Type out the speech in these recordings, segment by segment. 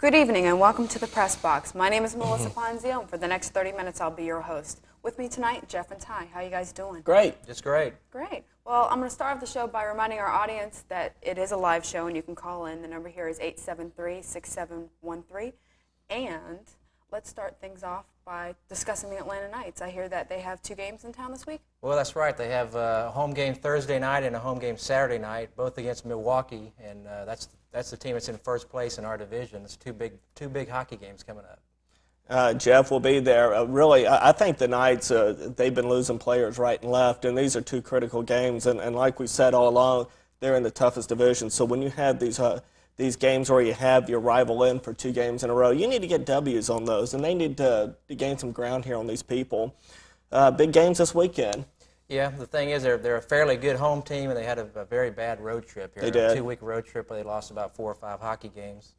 Good evening and welcome to the Press Box. My name is Melissa Ponzio, and for the next 30 minutes I'll be your host. With me tonight, Jeff and Ty. How you guys doing? Great. Just great. Great. Well, I'm going to start off the show by reminding our audience that it is a live show and you can call in. The number here is 873-6713. And let's start things off by discussing the Atlanta Knights. I hear that they have 2 games in town this week. Well, that's right. They have a home game Thursday night and a home game Saturday night, both against Milwaukee, and that's the team that's in first place in our division. It's two big hockey games coming up. Jeff will be there. Really, I think the Knights, they've been losing players right and left, and these are 2 critical games. And like we said all along, they're in the toughest division. So when you have these games where you have your rival in for 2 games in a row, you need to get W's on those, and they need to gain some ground here on these people. Big games this weekend. Yeah, the thing is they're a fairly good home team, and they had a very bad road trip here. They did. A 2-week road trip where they lost about 4 or 5 hockey games.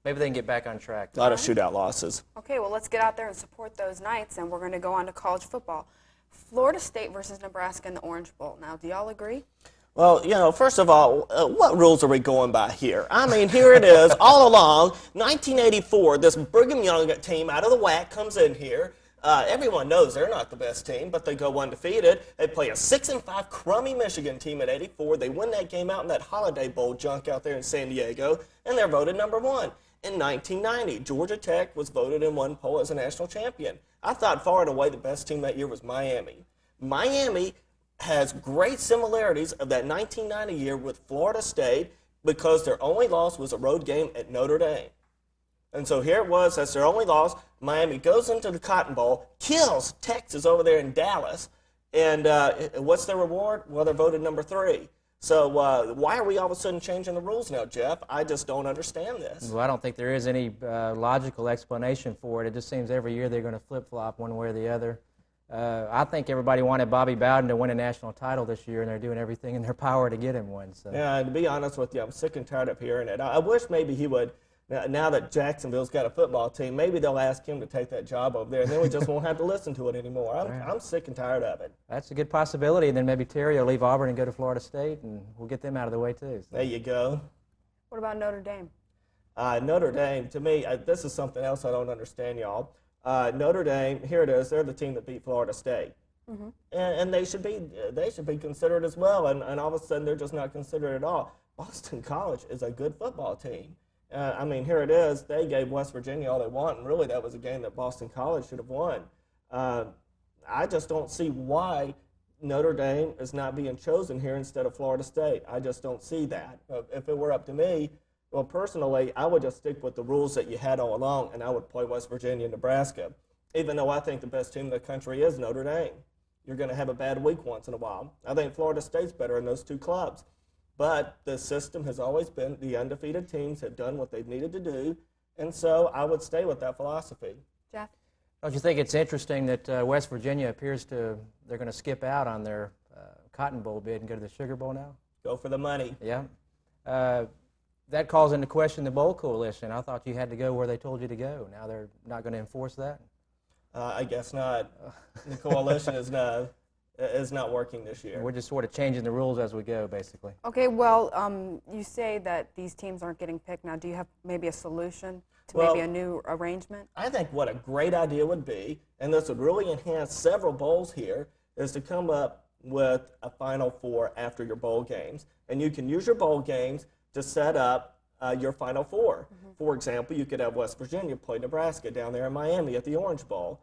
Maybe they can get back on track. A lot of shootout losses. Okay, well, let's get out there and support those Knights, and we're going to go on to college football. Florida State versus Nebraska in the Orange Bowl. Now, do y'all agree? Well, first of all, what rules are we going by here? I mean, here it is, all along, 1984, this Brigham Young team out of the WAC comes in here. Everyone knows they're not the best team, but they go undefeated. They play a 6-5 crummy Michigan team at 84. They win that game out in that Holiday Bowl junk out there in San Diego, and they're voted number 1. In 1990, Georgia Tech was voted in one poll as a national champion. I thought far and away the best team that year was Miami. Miami has great similarities of that 1990 year with Florida State because their only loss was a road game at Notre Dame. And so here it was, that's their only loss. Miami goes into the Cotton Bowl, kills Texas over there in Dallas, and what's their reward? Well, they're voted number 3. So why are we all of a sudden changing the rules now, Jeff? I just don't understand this. Well, I don't think there is any logical explanation for it. It just seems every year they're going to flip-flop one way or the other. I think everybody wanted Bobby Bowden to win a national title this year, and they're doing everything in their power to get him one. So. Yeah, to be honest with you, I'm sick and tired of hearing it. I wish maybe he would. Now that Jacksonville's got a football team, maybe they'll ask him to take that job over there, and then we just won't have to listen to it anymore. I'm sick and tired of it. That's a good possibility, and then maybe Terry will leave Auburn and go to Florida State, and we'll get them out of the way too. So. There you go. What about Notre Dame? Notre Dame, to me, this is something else I don't understand, y'all. Notre Dame, here it is. They're the team that beat Florida State, and they should be considered as well. And all of a sudden, they're just not considered at all. Boston College is a good football team. I mean, here it is. They gave West Virginia all they want, and really that was a game that Boston College should have won. I just don't see why Notre Dame is not being chosen here instead of Florida State. I just don't see that. If it were up to me, well, personally, I would just stick with the rules that you had all along, and I would play West Virginia and Nebraska, even though I think the best team in the country is Notre Dame. You're going to have a bad week once in a while. I think Florida State's better in those 2 clubs. But the system has always been the undefeated teams have done what they've needed to do, and so I would stay with that philosophy. Jeff? Don't you think it's interesting that West Virginia appears they're going to skip out on their Cotton Bowl bid and go to the Sugar Bowl now? Go for the money. Yeah. That calls into question the bowl coalition. I thought you had to go where they told you to go. Now they're not going to enforce that? I guess not. The coalition is not working this year. We're just sort of changing the rules as we go, basically. Okay, well, you say that these teams aren't getting picked now. Do you have maybe a solution to maybe a new arrangement? I think what a great idea would be, and this would really enhance several bowls here, is to come up with a Final Four after your bowl games. And you can use your bowl games to set up your Final Four. For example, you could have West Virginia play Nebraska down there in Miami at the Orange Bowl.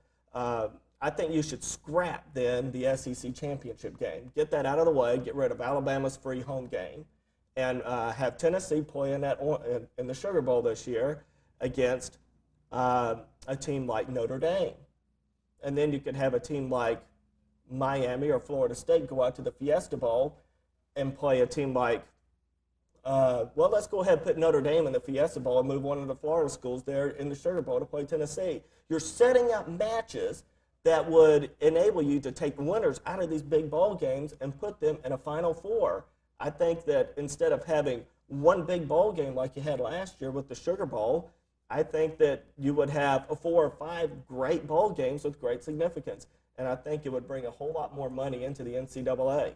I think you should scrap, then, the SEC championship game. Get that out of the way. Get rid of Alabama's free home game. And have Tennessee play in the Sugar Bowl this year against a team like Notre Dame. And then you could have a team like Miami or Florida State go out to the Fiesta Bowl and play a team like, let's go ahead and put Notre Dame in the Fiesta Bowl and move one of the Florida schools there in the Sugar Bowl to play Tennessee. You're setting up matches that would enable you to take winners out of these big bowl games and put them in a Final Four. I think that instead of having one big bowl game like you had last year with the Sugar Bowl, I think that you would have 4 or 5 great bowl games with great significance. And I think it would bring a whole lot more money into the NCAA.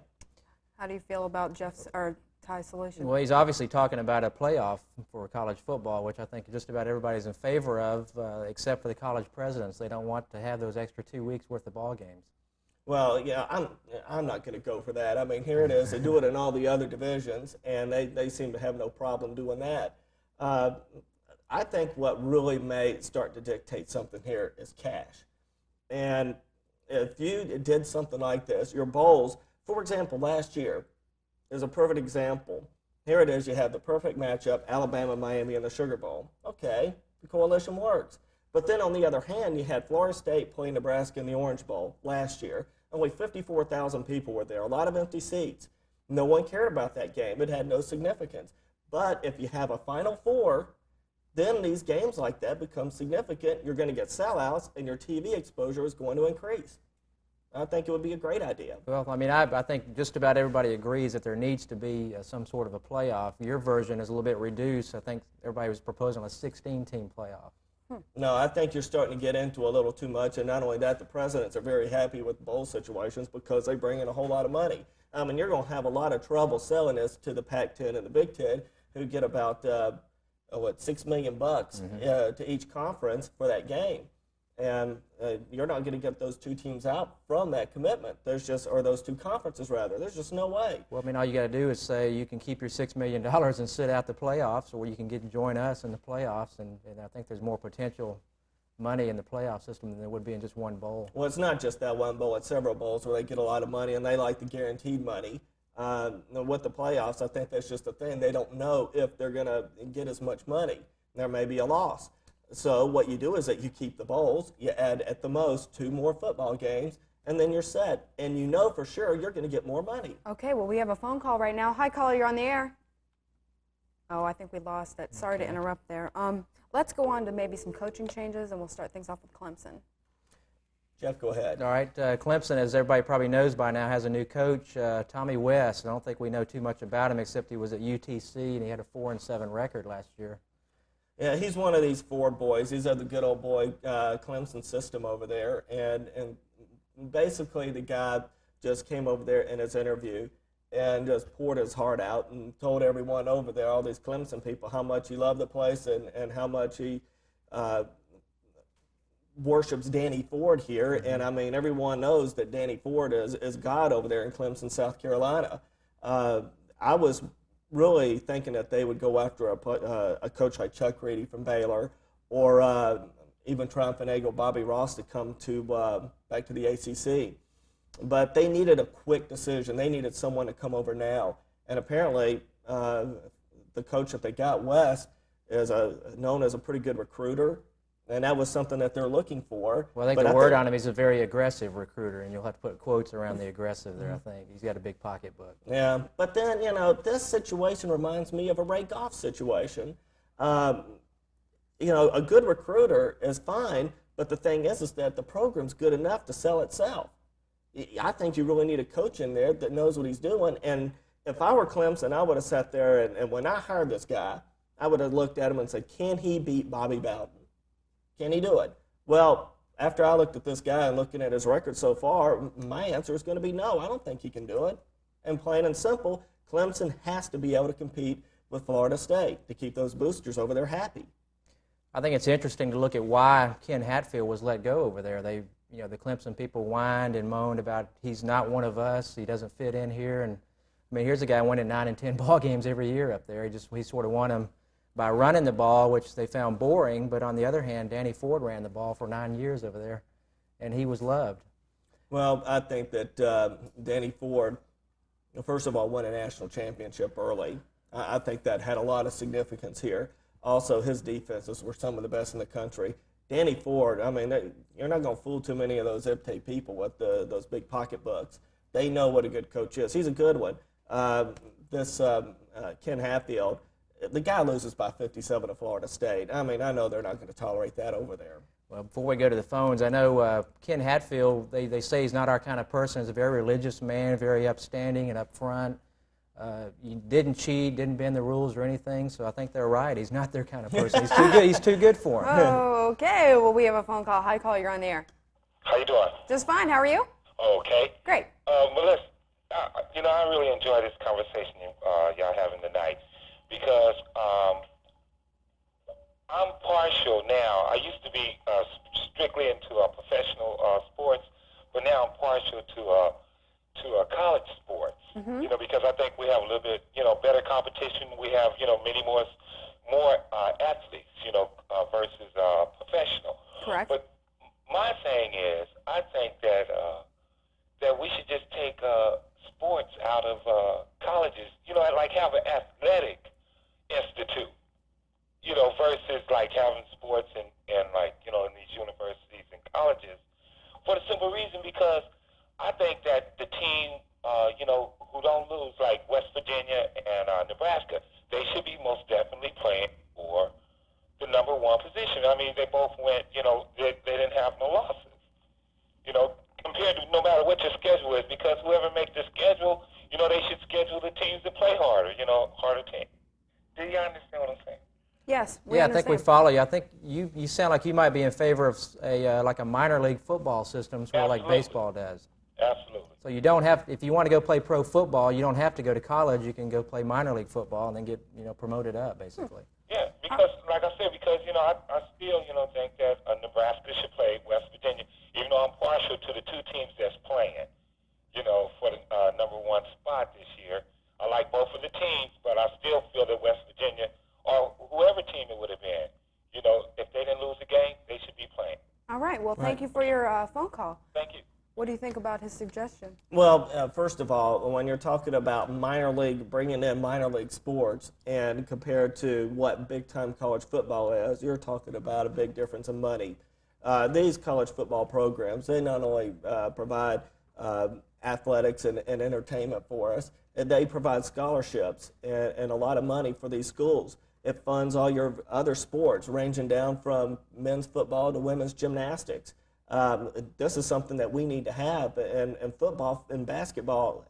How do you feel about Jeff's or tie solution. Well, he's obviously talking about a playoff for college football, which I think just about everybody's in favor of, except for the college presidents. They don't want to have those extra 2 weeks worth of ball games. Well, yeah, I'm not going to go for that. I mean, here it is. They do it in all the other divisions, and they seem to have no problem doing that. I think what really may start to dictate something here is cash. And if you did something like this, your bowls, for example, last year is a perfect example. Here it is. You have the perfect matchup, Alabama, Miami, and the Sugar Bowl. Okay, the coalition works. But then on the other hand, you had Florida State play Nebraska in the Orange Bowl last year. Only 54,000 people were there, a lot of empty seats. No one cared about that game. It had no significance. But if you have a Final Four, then these games like that become significant. You're going to get sellouts, and your TV exposure is going to increase. I think it would be a great idea. Well, I mean, I think just about everybody agrees that there needs to be some sort of a playoff. Your version is a little bit reduced. I think everybody was proposing a 16-team playoff. No, I think you're starting to get into a little too much, and not only that, the presidents are very happy with bowl situations because they bring in a whole lot of money. I mean, you're going to have a lot of trouble selling this to the Pac-10 and the Big Ten, who get about $6 million to each conference for that game, and you're not going to get those two teams out from that commitment. Or those two conferences rather. There's just no way. Well, I mean, all you got to do is say you can keep your $6 million and sit out the playoffs, or you can join us in the playoffs, and I think there's more potential money in the playoff system than there would be in just one bowl. Well, it's not just that one bowl. It's several bowls where they get a lot of money, and they like the guaranteed money. With the playoffs, I think that's just a thing. They don't know if they're going to get as much money. There may be a loss. So what you do is that you keep the bowls, you add at the most 2 more football games, and then you're set. And you know for sure you're going to get more money. Okay, well, we have a phone call right now. Hi, caller, you're on the air. Oh, I think we lost it. Sorry to interrupt there. Let's go on to maybe some coaching changes, and we'll start things off with Clemson. Jeff, go ahead. All right, Clemson, as everybody probably knows by now, has a new coach, Tommy West. I don't think we know too much about him except he was at UTC, and he had a 4-7 record last year. Yeah, he's one of these Ford boys. He's of the good old boy Clemson system over there. And basically the guy just came over there in his interview and just poured his heart out and told everyone over there, all these Clemson people, how much he loved the place and how much he worships Danny Ford here. And, I mean, everyone knows that Danny Ford is God over there in Clemson, South Carolina. I was really thinking that they would go after a coach like Chuck Reedy from Baylor, or even try and finagle Bobby Ross to come back to the ACC. But they needed a quick decision. They needed someone to come over now. And apparently the coach that they got, West, is known as a pretty good recruiter. And that was something that they're looking for. Well, I think the word on him, he's a very aggressive recruiter, and you'll have to put quotes around the aggressive there, I think. He's got a big pocketbook. Yeah, but then, this situation reminds me of a Ray Goff situation. A good recruiter is fine, but the thing is that the program's good enough to sell itself. I think you really need a coach in there that knows what he's doing. And if I were Clemson, I would have sat there, and when I hired this guy, I would have looked at him and said, can he beat Bobby Bowden? Can he do it? Well, after I looked at this guy and looking at his record so far, my answer is going to be no. I don't think he can do it. And plain and simple, Clemson has to be able to compete with Florida State to keep those boosters over there happy. I think it's interesting to look at why Ken Hatfield was let go over there. The Clemson people whined and moaned about he's not one of us, he doesn't fit in here. And I mean, here's a guy winning 9 and 10 ball games every year up there. He sort of won them by running the ball, which they found boring, but on the other hand, Danny Ford ran the ball for 9 years over there, and he was loved. Well, I think that Danny Ford, first of all, won a national championship early. I think that had a lot of significance here. Also, his defenses were some of the best in the country. Danny Ford, I mean, you're not going to fool too many of those Ipte people with those big pocketbooks. They know what a good coach is. He's a good one. Ken Hatfield, the guy loses by 57 to Florida State. I mean, I know they're not going to tolerate that over there. Well, before we go to the phones, I know Ken Hatfield, they say he's not our kind of person. He's a very religious man, very upstanding and upfront. He didn't cheat, didn't bend the rules or anything, so I think they're right. He's not their kind of person. He's too good. He's too good for him. Oh, okay. Well, we have a phone call. Hi, caller, you're on the air. How you doing? Just fine. How are you? Okay. Great. Well, listen, I really enjoy this conversation y'all having tonight because I'm partial now. I used to be strictly into professional sports, but now I'm partial to college sports. Because I think we have a little bit better competition. We have many more athletes versus professional. Correct. But my thing is, I think that we should just take sports out of colleges. Like have an athletic institute. Versus like having sports and like in these universities and colleges, for the simple reason because I think that the team who don't lose like West Virginia and Nebraska, they should be most definitely playing for the number one position. I mean, they both went, they didn't have no losses. Compared to no matter what your schedule is, because whoever makes the schedule, they should schedule the teams to play harder, harder teams. Do you understand what I'm saying? Yes, Yeah, I think we follow you. I think you sound like you might be in favor of like a minor league football system, sort of like baseball does. Absolutely. So you don't have, if you want to go play pro football, you don't have to go to college. You can go play minor league football and then get promoted up, basically. Yeah, because like I said, because I still think that Nebraska should play West Virginia, even though I'm partial to the two teams that's playing, for the number one spot this year. I like both of the teams, but I still feel that West Virginia or whoever team it would have been, if they didn't lose the game, they should be playing. All right. Well, thank you for your phone call. Thank you. What do you think about his suggestion? Well, first of all, when you're talking about bringing in minor league sports and compared to what big-time college football is, you're talking about a big difference in money. These college football programs, they not only provide athletics and entertainment for us, they provide scholarships and a lot of money for these schools. It funds all your other sports, ranging down from men's football to women's gymnastics. This is something that we need to have, and football and basketball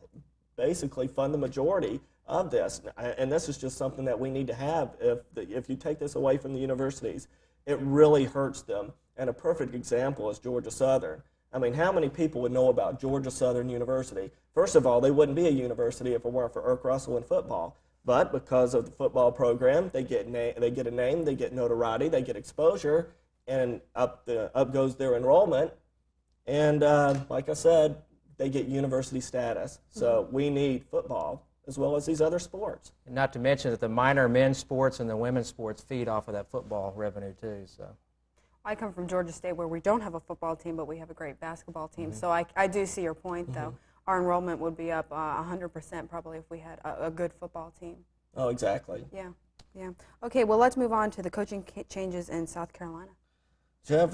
basically fund the majority of this. And this is just something that we need to have. If you take this away from the universities, it really hurts them. And a perfect example is Georgia Southern. I mean, how many people would know about Georgia Southern University? First of all, they wouldn't be a university if it weren't for Irk Russell in football. But because of the football program, they get a name, they get notoriety, they get exposure, and up goes their enrollment. And like I said, they get university status. So we need football as well as these other sports. And not to mention that the minor men's sports and the women's sports feed off of that football revenue too. So. I come from Georgia State where we don't have a football team, but we have a great basketball team. So I do see your point, though. Our enrollment would be up 100% probably if we had a good football team. Oh, exactly. Yeah, yeah. Okay, well, let's move on to the coaching changes in South Carolina. Jeff,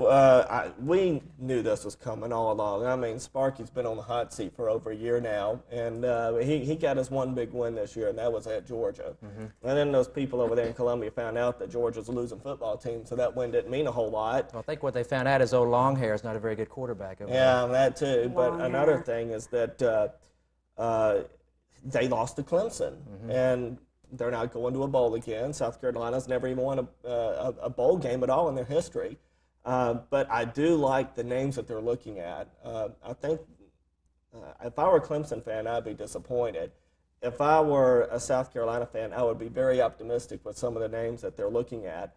we knew this was coming all along. I mean, Sparky's been on the hot seat for over a year now, and he got his one big win this year, and that was at Georgia. And then those people over there in Columbia found out that Georgia's a losing football team, so that win didn't mean a whole lot. Well, I think what they found out is old Longhair is not a very good quarterback. Yeah, that too. But Longhair. another thing is that they lost to Clemson, and they're not going to a bowl again. South Carolina's never even won a bowl game at all in their history. But I do like the names that they're looking at. I think if I were a Clemson fan, I'd be disappointed. If I were a South Carolina fan, I would be very optimistic with some of the names that they're looking at.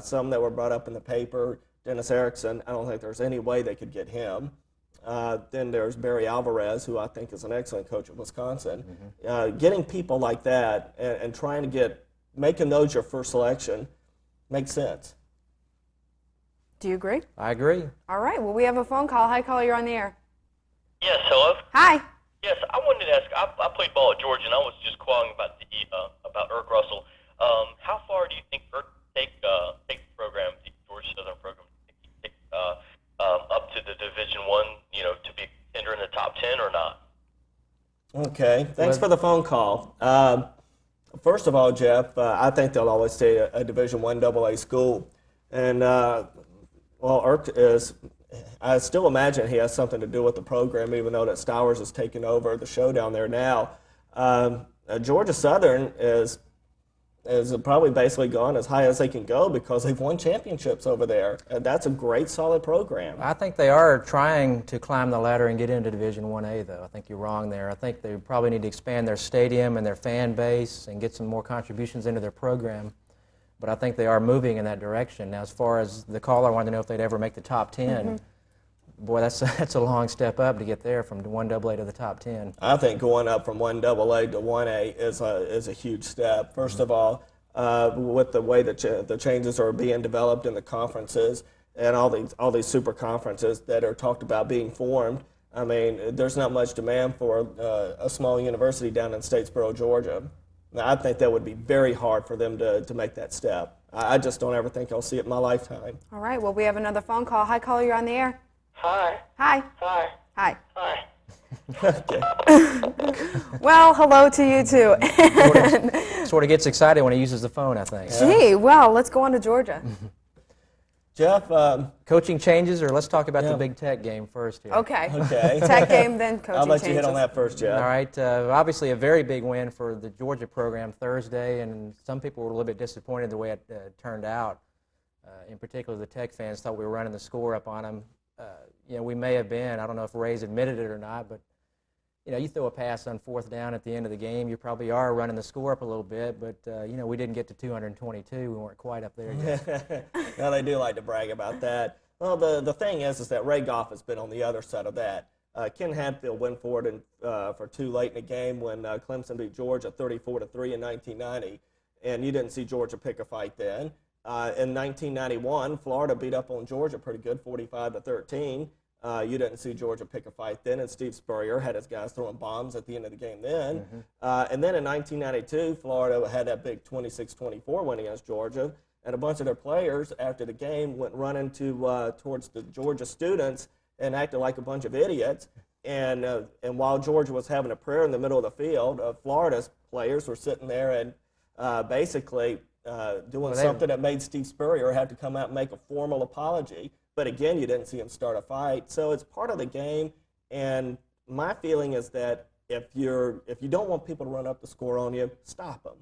Some that were brought up in the paper, Dennis Erickson, I don't think there's any way they could get him. Then there's Barry Alvarez, who I think is an excellent coach at Wisconsin. Getting people like that and trying to making those your first selection makes sense. Do you agree? I agree. All right, well, we have a phone call. Hi, caller, you're on the air. Yes, hello. Hi. Yes, I wanted to ask. I played ball at Georgia, and I was just calling about Irk Russell. How far do you think Irk take the program, the Georgia Southern program, up to the Division I? To be contender in the top 10 or not? Okay, thanks for the phone call. First of all, Jeff, I think they'll always stay a Division I AA school, and well, Irk is. I still imagine he has something to do with the program, even though that Stowers is taking over the show down there now. Georgia Southern is has probably basically gone as high as they can go because they've won championships over there. And that's a great, solid program. I think they are trying to climb the ladder and get into Division 1A, though. I think you're wrong there. I think they probably need to expand their stadium and their fan base and get some more contributions into their program. But I think they are moving in that direction. Now, as far as the caller wanted to know if they'd ever make the top 10, boy, that's a long step up to get there from 1AA to the top 10. I think going up from 1AA to 1A is a huge step. First of all, with the way the changes are being developed in the conferences and all these super conferences that are talked about being formed, I mean, there's not much demand for a small university down in Statesboro, Georgia. Now, I think that would be very hard for them to make that step. I just don't ever think I'll see it in my lifetime. All right, well, we have another phone call. Hi, caller, you're on the air. Hi. Hi. Hi. Hi. Hi. Okay. Well, hello to you, too. Sort of gets excited when he uses the phone, I think. Gee, well, let's go on to Georgia. Jeff, Coaching changes, or let's talk about Yeah. the Big Tech game first here. Okay. okay. Tech game, then coaching I'll let changes. you hit on that first, Jeff. All right. Obviously, a very big win for the Georgia program Thursday, and some people were a little bit disappointed the way it turned out. In particular, the Tech fans thought we were running the score up on them. We may have been. I don't know if Ray's admitted it or not, but you throw a pass on 4th down at the end of the game, you probably are running the score up a little bit. But we didn't get to 222. We weren't quite up there yet. Now they do like to brag about that. Well, the thing is that Ray Goff has been on the other side of that. Ken Hadfield went for it for too late in the game when Clemson beat Georgia 34-3 in 1990, and you didn't see Georgia pick a fight then. In 1991, Florida beat up on Georgia pretty good, 45-13. You didn't see Georgia pick a fight then, and Steve Spurrier had his guys throwing bombs at the end of the game then. And then in 1992, Florida had that big 26-24 win against Georgia, and a bunch of their players after the game went running towards the Georgia students and acted like a bunch of idiots. And while Georgia was having a prayer in the middle of the field, Florida's players were sitting there and basically doing something that made Steve Spurrier have to come out and make a formal apology. But again, you didn't see him start a fight. So it's part of the game. And my feeling is that if you don't want people to run up the score on you, stop them.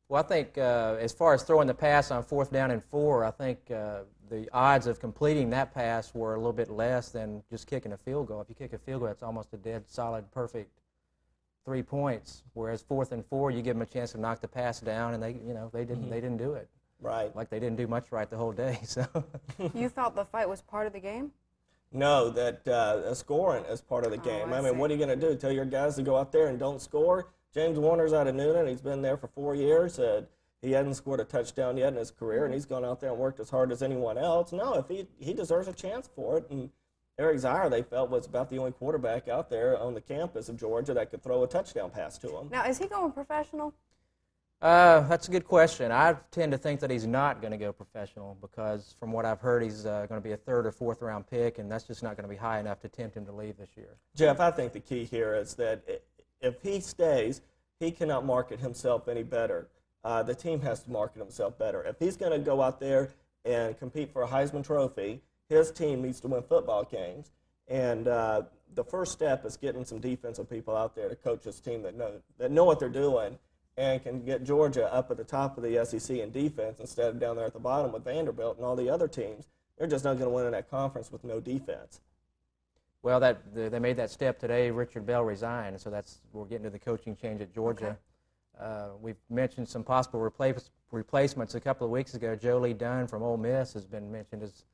Well, I think as far as throwing the pass on 4th down and 4, I think the odds of completing that pass were a little bit less than just kicking a field goal. If you kick a field goal, it's almost a dead, solid, perfect 3 points. Whereas 4th and 4, you give them a chance to knock the pass down, and they didn't do it. Right. Like they didn't do much right the whole day. So. You felt the fight was part of the game? No, that scoring is part of the game. I I mean, see. what are you going to do? Tell your guys to go out there and don't score? James Warner's out of Noonan. He's been there for 4 years. He hasn't scored a touchdown yet in his career, and he's gone out there and worked as hard as anyone else. No, if he deserves a chance for it. And Eric Zier, they felt, was about the only quarterback out there on the campus of Georgia that could throw a touchdown pass to him. Now, is he going professional? That's a good question. I tend to think that he's not going to go professional because from what I've heard, he's going to be a 3rd or 4th round pick, and that's just not going to be high enough to tempt him to leave this year. Jeff, I think the key here is that if he stays, he cannot market himself any better. The team has to market himself better. If he's going to go out there and compete for a Heisman Trophy, his team needs to win football games. And the first step is getting some defensive people out there to coach his team that know what they're doing and can get Georgia up at the top of the SEC in defense instead of down there at the bottom with Vanderbilt and all the other teams. They're just not going to win in that conference with no defense. Well, they made that step today. Richard Bell resigned, so we're getting to the coaching change at Georgia. Okay. We've mentioned some possible replacements a couple of weeks ago. Joe Lee Dunn from Ole Miss has been mentioned as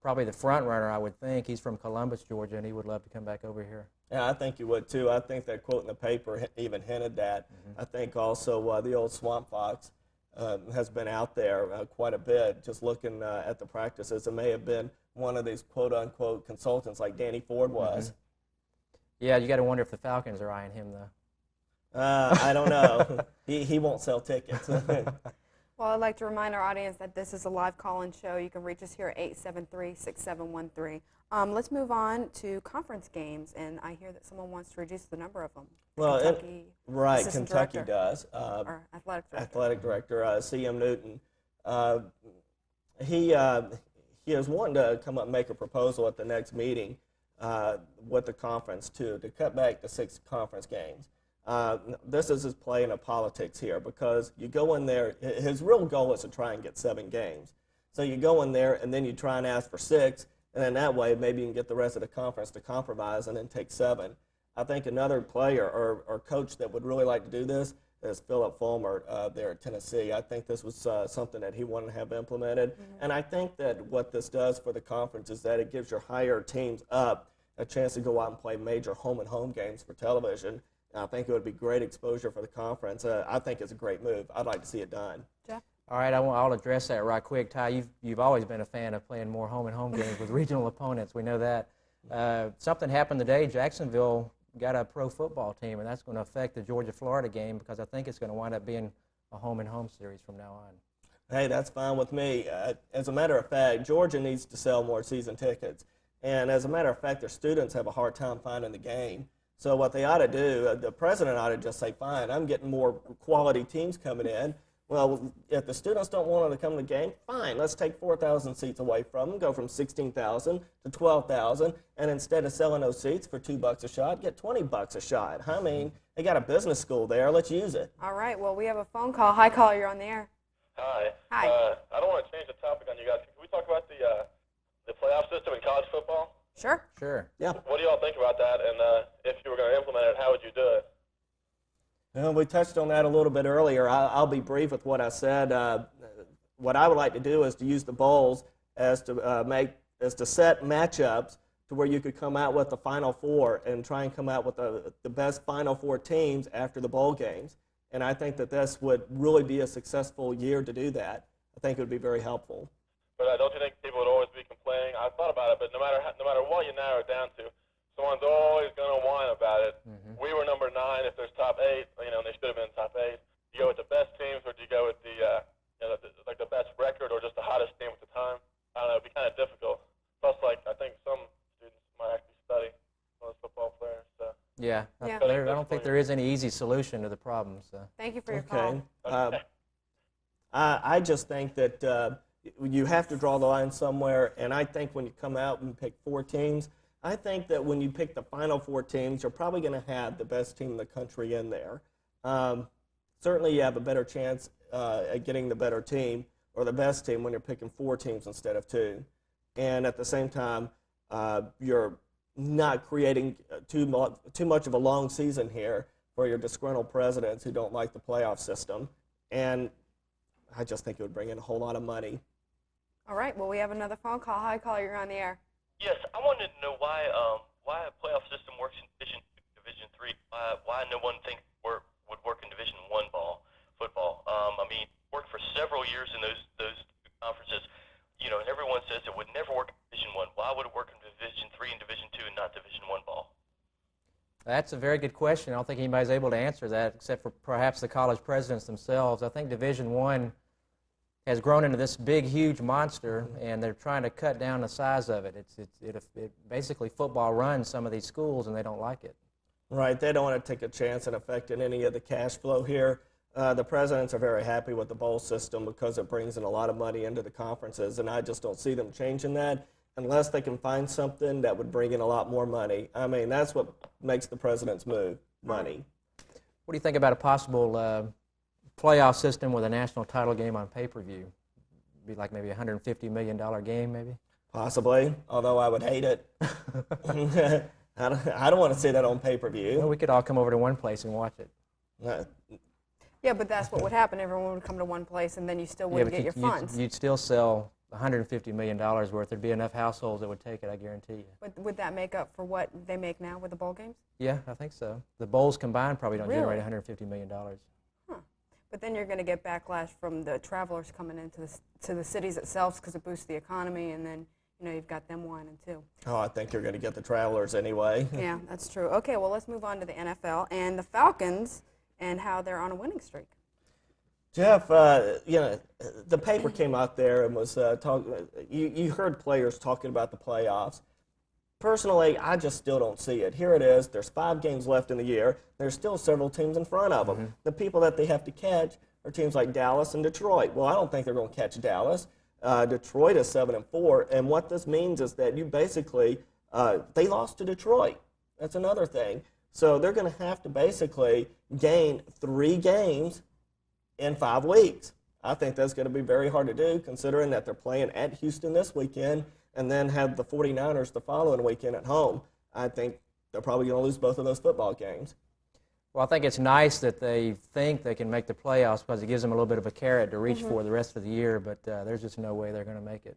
probably the front runner, I would think. He's from Columbus, Georgia, and he would love to come back over here. Yeah, I think you would too. I think that quote in the paper even hinted that. I think also the old Swamp Fox has been out there quite a bit, just looking at the practices. It may have been one of these quote-unquote consultants like Danny Ford was. Yeah, you got to wonder if the Falcons are eyeing him, though. I don't know. He won't sell tickets. Well, I'd like to remind our audience that this is a live call-in show. You can reach us here at 873-6713. Let's move on to conference games, and I hear that someone wants to reduce the number of them. Well, Kentucky assistant Kentucky director, does. or athletic director. Athletic director C.M. Newton. He is wanting to come up and make a proposal at the next meeting with the conference to cut back to 6 conference games. this is his play into politics here, because you go in there, his real goal is to try and get 7 games. So you go in there and then you try and ask for 6, and then that way maybe you can get the rest of the conference to compromise and then take 7. I think another player or coach that would really like to do this is Philip Fulmer there at Tennessee. I think this was something that he wanted to have implemented. And I think that what this does for the conference is that it gives your higher teams up a chance to go out and play major home-and-home games for television. And I think it would be great exposure for the conference. I think it's a great move. I'd like to see it done. Jeff? All right, I'll address that right quick. Ty, you've always been a fan of playing more home-and-home games with regional opponents. We know that. Something happened today. Jacksonville got a pro football team, and that's going to affect the Georgia-Florida game, because I think it's going to wind up being a home-and-home series from now on. Hey, that's fine with me. As a matter of fact, Georgia needs to sell more season tickets. And as a matter of fact, their students have a hard time finding the game. So what they ought to do, the president ought to just say, fine, I'm getting more quality teams coming in. Well, if the students don't want them to come to the game, fine, let's take 4,000 seats away from them, go from 16,000 to 12,000, and instead of selling those seats for $2 a shot, get $20 a shot. I mean, they got a business school there, let's use it. All right, well, we have a phone call. Hi, caller, you're on the air. Hi. Hi. I don't want to change the topic on you guys. Can we talk about the playoff system in college football? Sure. Sure. Yeah. What do y'all think about that? And if you were going to implement it, how would you do it? Well, we touched on that a little bit earlier. I'll be brief with what I said. What I would like to do is to use the bowls as to set matchups to where you could come out with the Final Four and try and come out with the best Final Four teams after the bowl games. And I think that this would really be a successful year to do that. I think it would be very helpful. But don't you think people would always be complaining? I thought about it, but no matter what you narrow it down to, someone's always going to whine about it. Mm-hmm. We were number 9. If there's top 8, and they should have been top 8. Do you go with the best teams, or do you go with the best record, or just the hottest team at the time? I don't know. It'd be kind of difficult. Plus, I think some students might actually study some of those football players. So. Yeah. Yeah. I don't think there is any easy solution to the problem. So. Thank you for your call. I just think that you have to draw the line somewhere, and I think when you come out and pick 4 teams, I think that when you pick the final 4 teams, you're probably going to have the best team in the country in there. Certainly you have a better chance at getting the better team or the best team when you're picking 4 teams instead of 2. And at the same time, you're not creating too much of a long season here for your disgruntled presidents who don't like the playoff system. And I just think it would bring in a whole lot of money. All right, well, we have another phone call. Hi, caller, you're on the air. Yes, I wanted to know why a playoff system works in Division 3. Why no one thinks would work in Division 1 football. I mean, worked for several years in those two conferences. And everyone says it would never work in Division 1. Why would it work in Division 3 and Division 2 and not Division 1 ball? That's a very good question. I don't think anybody's able to answer that except for perhaps the college presidents themselves. I think Division 1 has grown into this big, huge monster, and they're trying to cut down the size of it. It basically, football runs some of these schools, and they don't like it. Right, they don't want to take a chance in affecting any of the cash flow here. The presidents are very happy with the bowl system because it brings in a lot of money into the conferences, and I just don't see them changing that unless they can find something that would bring in a lot more money. I mean, that's what makes the presidents move, money. What do you think about a possible playoff system with a national title game on pay-per-view? Be like maybe a $150 million game, maybe? Possibly, although I would hate it. I don't want to see that on pay-per-view. Well, we could all come over to one place and watch it. Yeah, but that's what would happen. Everyone would come to one place, and then you still wouldn't get your funds. You'd still sell $150 million worth. There'd be enough households that would take it, I guarantee you. But would that make up for what they make now with the bowl games? Yeah, I think so. The bowls combined probably don't Really? generate $150 million. Huh. But then you're going to get backlash from the travelers coming into to the cities itself because it boosts the economy, and then you've got them whining too. Oh, I think you're going to get the travelers anyway. Yeah, that's true. Okay, well, let's move on to the NFL and the Falcons and how they're on a winning streak. Jeff, the paper came out there and was talking. You heard players talking about the playoffs. Personally, I just still don't see it. Here it is. There's 5 games left in the year. There's still several teams in front of them. Mm-hmm. The people that they have to catch are teams like Dallas and Detroit. Well, I don't think they're going to catch Dallas. Detroit is 7-4, and what this means is that you basically they lost to Detroit. That's another thing. So they're going to have to basically gain 3 games in 5 weeks. I think that's going to be very hard to do, considering that they're playing at Houston this weekend and then have the 49ers the following weekend at home. I think they're probably going to lose both of those football games. Well, I think it's nice that they think they can make the playoffs because it gives them a little bit of a carrot to reach for the rest of the year, but there's just no way they're going to make it.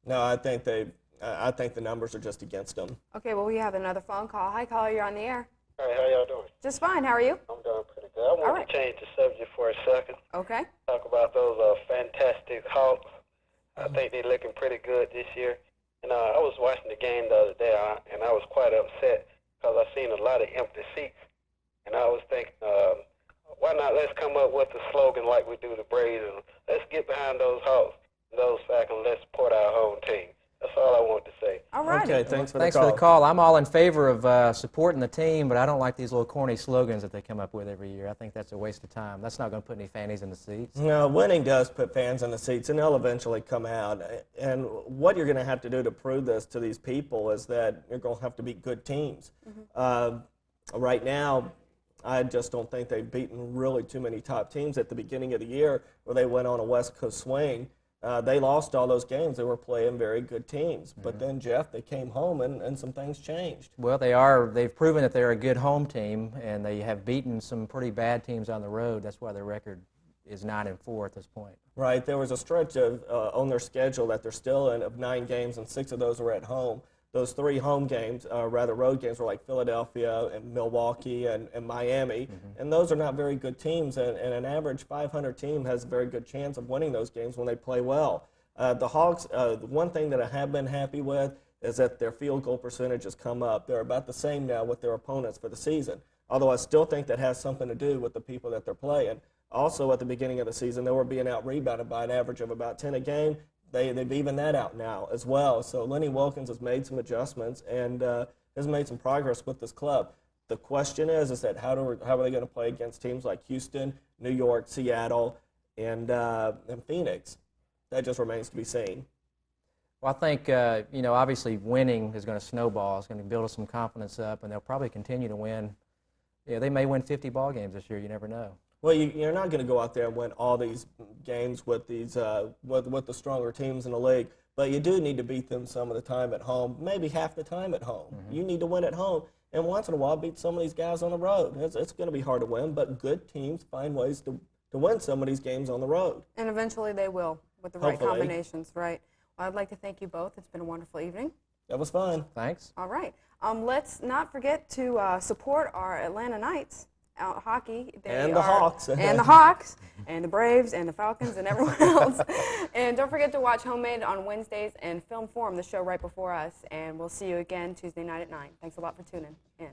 No, I think the numbers are just against them. Okay, well, we have another phone call. Hi, caller, you're on the air. Hey, how y'all doing? Just fine. How are you? I'm doing pretty good. I want to change the subject for a second. Okay. Talk about those fantastic Hawks. I think they're looking pretty good this year. And I was watching the game the other day, and I was quite upset because I seen a lot of empty seats. And I was thinking, why not let's come up with a slogan like we do the Braves, and let's get behind those Hawks, those Falcons, let's support our home team. That's all I wanted to say. All right. Okay, thanks for Thanks the call. for the call. I'm all in favor of supporting the team, but I don't like these little corny slogans that they come up with every year. I think that's a waste of time. That's not going to put any fannies in the seats. No, winning does put fans in the seats, and they'll eventually come out. And what you're going to have to do to prove this to these people is that you're going to have to beat good teams. Right now, I just don't think they've beaten really too many top teams at the beginning of the year where they went on a West Coast swing. They lost all those games. They were playing very good teams. But then, Jeff, they came home and some things changed. Well, they've proven that they're a good home team, and they have beaten some pretty bad teams on the road. That's why their record is 9-4 at this point. Right. There was a stretch of on their schedule that they're still in of 9 games, and 6 of those were at home. Those 3 home games, road games, were like Philadelphia and Milwaukee and Miami. And those are not very good teams. And an average 500 team has a very good chance of winning those games when they play well. The Hawks, the one thing that I have been happy with is that their field goal percentage has come up. They're about the same now with their opponents for the season. Although I still think that has something to do with the people that they're playing. Also, at the beginning of the season, they were being out-rebounded by an average of about 10 a game. They've evened that out now as well. So Lenny Wilkins has made some adjustments and has made some progress with this club. The question is that how are they going to play against teams like Houston, New York, Seattle, and Phoenix? That just remains to be seen. Well, I think, obviously winning is going to snowball. It's going to build some confidence up, and they'll probably continue to win. Yeah, they may win 50 ball games this year. You never know. Well, you're not going to go out there and win all these games with these with the stronger teams in the league, but you do need to beat them some of the time at home, maybe half the time at home. You need to win at home, and once in a while beat some of these guys on the road. It's going to be hard to win, but good teams find ways to win some of these games on the road. And eventually they will with the right combinations, right? Well, I'd like to thank you both. It's been a wonderful evening. That was fun. Thanks. All right. Let's not forget to support our Atlanta Knights. Out hockey. And the Hawks. And the Hawks, and the Braves, and the Falcons, and everyone else. And don't forget to watch Homemade on Wednesdays and Film Forum, the show right before us. And we'll see you again Tuesday night at 9. Thanks a lot for tuning in.